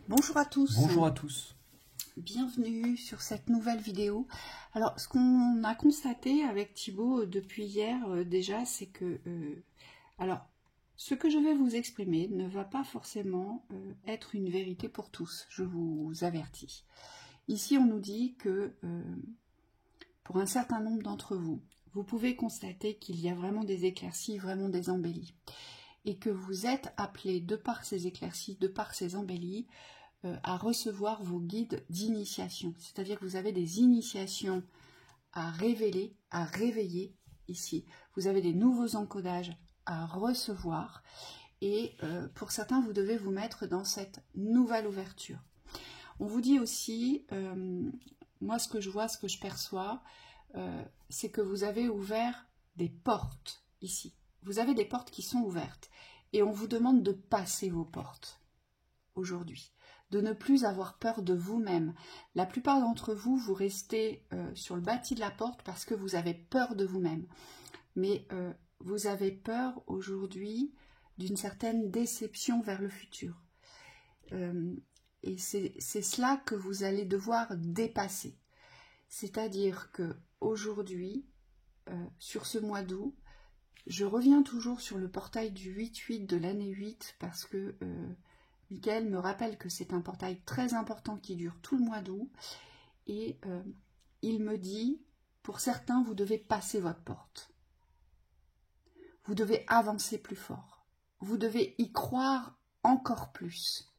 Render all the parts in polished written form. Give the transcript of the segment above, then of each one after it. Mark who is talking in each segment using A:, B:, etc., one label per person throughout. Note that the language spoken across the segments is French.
A: Bonjour à tous.
B: Bonjour à tous.
A: Bienvenue sur cette nouvelle vidéo. Alors, ce qu'on a constaté avec Thibaut depuis hier déjà, c'est que... ce que je vais vous exprimer ne va pas forcément être une vérité pour tous, je vous avertis. Ici, on nous dit que pour un certain nombre d'entre vous, vous pouvez constater qu'il y a vraiment des éclaircies, vraiment des embellies. Et que vous êtes appelés, de par ces éclaircies, de par ces embellies, à recevoir vos guides d'initiation. C'est-à-dire que vous avez des initiations à révéler, à réveiller ici. Vous avez des nouveaux encodages à recevoir. Et pour certains, vous devez vous mettre dans cette nouvelle ouverture. On vous dit aussi, moi ce que je vois, ce que je perçois, c'est que vous avez ouvert des portes ici. Vous avez des portes qui sont ouvertes. Et on vous demande de passer vos portes aujourd'hui. De ne plus avoir peur de vous-même. La plupart d'entre vous, vous restez sur le bâti de la porte parce que vous avez peur de vous-même. Mais vous avez peur aujourd'hui d'une certaine déception vers le futur. Et c'est cela que vous allez devoir dépasser. C'est-à-dire que aujourd'hui, sur ce mois d'août, je reviens toujours sur le portail du 8-8 de l'année 8 parce que Michael me rappelle que c'est un portail très important qui dure tout le mois d'août et il me dit, pour certains, vous devez passer votre porte. Vous devez avancer plus fort. Vous devez y croire encore plus.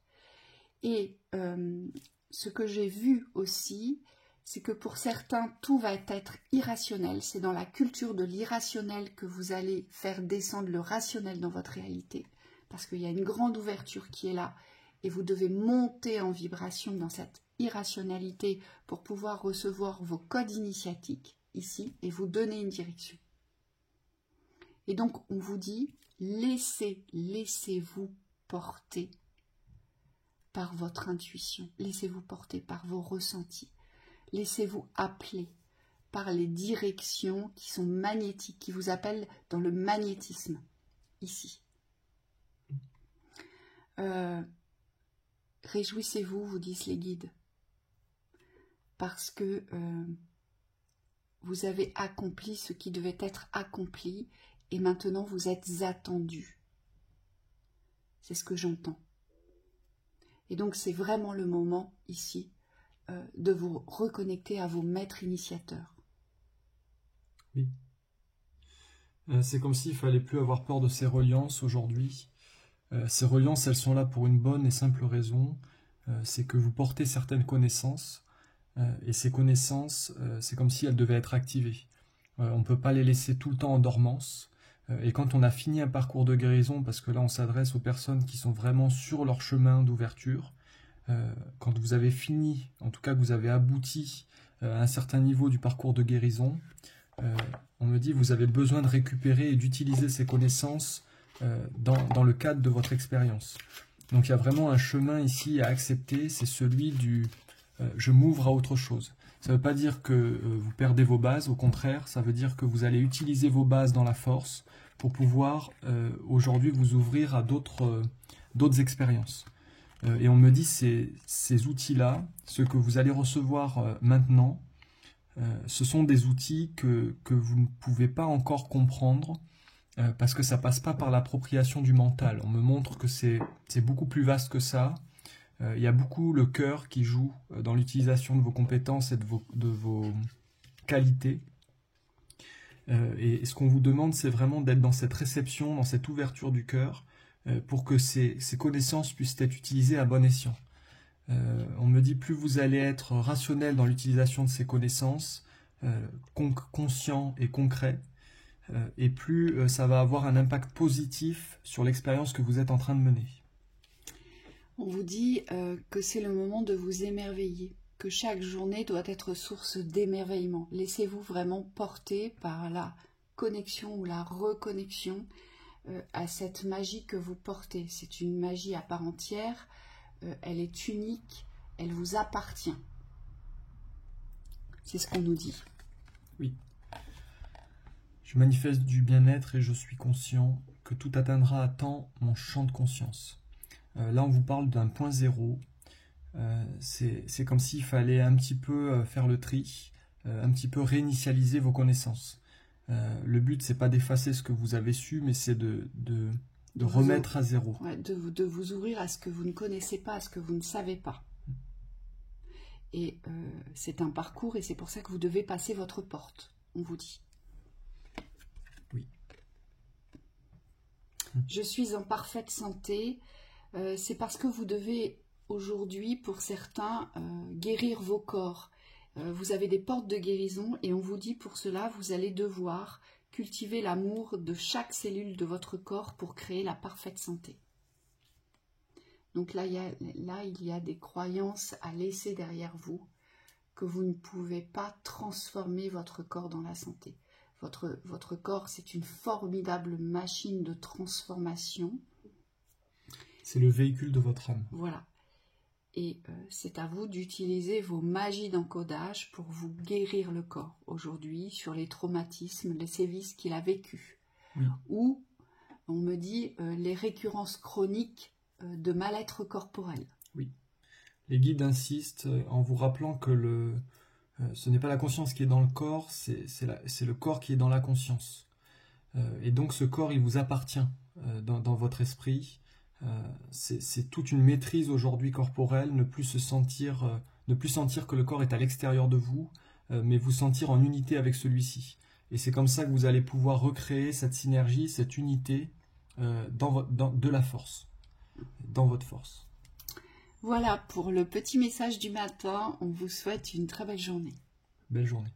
A: Et ce que j'ai vu aussi, c'est que pour certains, tout va être irrationnel. C'est dans la culture de l'irrationnel que vous allez faire descendre le rationnel dans votre réalité. Parce qu'il y a une grande ouverture qui est là. Et vous devez monter en vibration dans cette irrationalité pour pouvoir recevoir vos codes initiatiques ici et vous donner une direction. Et donc, on vous dit, laissez-vous porter par votre intuition. Laissez-vous porter par vos ressentis. Laissez-vous appeler par les directions qui sont magnétiques, qui vous appellent dans le magnétisme, ici. Réjouissez-vous, vous disent les guides, parce que vous avez accompli ce qui devait être accompli et maintenant vous êtes attendus. C'est ce que j'entends. Et donc c'est vraiment le moment ici de vous reconnecter à vos maîtres initiateurs.
B: Oui. C'est comme s'il fallait plus avoir peur de ces reliances aujourd'hui. Ces reliances, elles sont là pour une bonne et simple raison. C'est que vous portez certaines connaissances et ces connaissances, c'est comme si elles devaient être activées. On ne peut pas les laisser tout le temps en dormance. Et quand on a fini un parcours de guérison, parce que là on s'adresse aux personnes qui sont vraiment sur leur chemin d'ouverture, quand vous avez fini, en tout cas que vous avez abouti à un certain niveau du parcours de guérison, on me dit vous avez besoin de récupérer et d'utiliser ces connaissances dans le cadre de votre expérience. Donc il y a vraiment un chemin ici à accepter, c'est celui du je m'ouvre à autre chose. Ça ne veut pas dire que vous perdez vos bases, au contraire, ça veut dire que vous allez utiliser vos bases dans la force pour pouvoir aujourd'hui vous ouvrir à d'autres expériences. Et on me dit ces outils-là, ce que vous allez recevoir maintenant, ce sont des outils que vous ne pouvez pas encore comprendre parce que ça passe pas par l'appropriation du mental. On me montre que c'est beaucoup plus vaste que ça. Il y a beaucoup le cœur qui joue dans l'utilisation de vos compétences et de vos qualités. Et ce qu'on vous demande, c'est vraiment d'être dans cette réception, dans cette ouverture du cœur, pour que ces connaissances puissent être utilisées à bon escient. On me dit plus vous allez être rationnel dans l'utilisation de ces connaissances, conscient et concret, et plus ça va avoir un impact positif sur l'expérience que vous êtes en train de mener.
A: On vous dit que c'est le moment de vous émerveiller, que chaque journée doit être source d'émerveillement. Laissez-vous vraiment porter par la connexion ou la reconnexion à cette magie que vous portez. C'est une magie à part entière, elle est unique, elle vous appartient. C'est ce qu'on nous dit.
B: Oui. Je manifeste du bien-être et je suis conscient que tout atteindra à temps mon champ de conscience. Là, on vous parle d'un point zéro c'est comme s'il fallait un petit peu faire le tri, un petit peu réinitialiser vos connaissances. Le but, c'est pas d'effacer ce que vous avez su, mais c'est de remettre à zéro.
A: Ouais, de vous ouvrir à ce que vous ne connaissez pas, à ce que vous ne savez pas. Et c'est un parcours, et c'est pour ça que vous devez passer votre porte, on vous dit.
B: Oui.
A: Je suis en parfaite santé. C'est parce que vous devez aujourd'hui, pour certains, guérir vos corps. Vous avez des portes de guérison et on vous dit pour cela, vous allez devoir cultiver l'amour de chaque cellule de votre corps pour créer la parfaite santé. Donc là, il y a des croyances à laisser derrière vous, que vous ne pouvez pas transformer votre corps dans la santé. Votre corps, c'est une formidable machine de transformation.
B: C'est le véhicule de votre âme.
A: Voilà. Et c'est à vous d'utiliser vos magies d'encodage pour vous guérir le corps aujourd'hui sur les traumatismes, les sévices qu'il a vécus.
B: Oui.
A: Ou, on me dit, les récurrences chroniques de mal-être corporel.
B: Oui. Les guides insistent en vous rappelant que ce n'est pas la conscience qui est dans le corps, c'est le corps qui est dans la conscience. Et donc ce corps, il vous appartient dans votre esprit. C'est toute une maîtrise aujourd'hui corporelle, ne plus sentir que le corps est à l'extérieur de vous, mais vous sentir en unité avec celui-ci. Et c'est comme ça que vous allez pouvoir recréer cette synergie, cette unité de la force, dans votre force.
A: Voilà pour le petit message du matin. On vous souhaite une très belle journée.
B: Belle journée.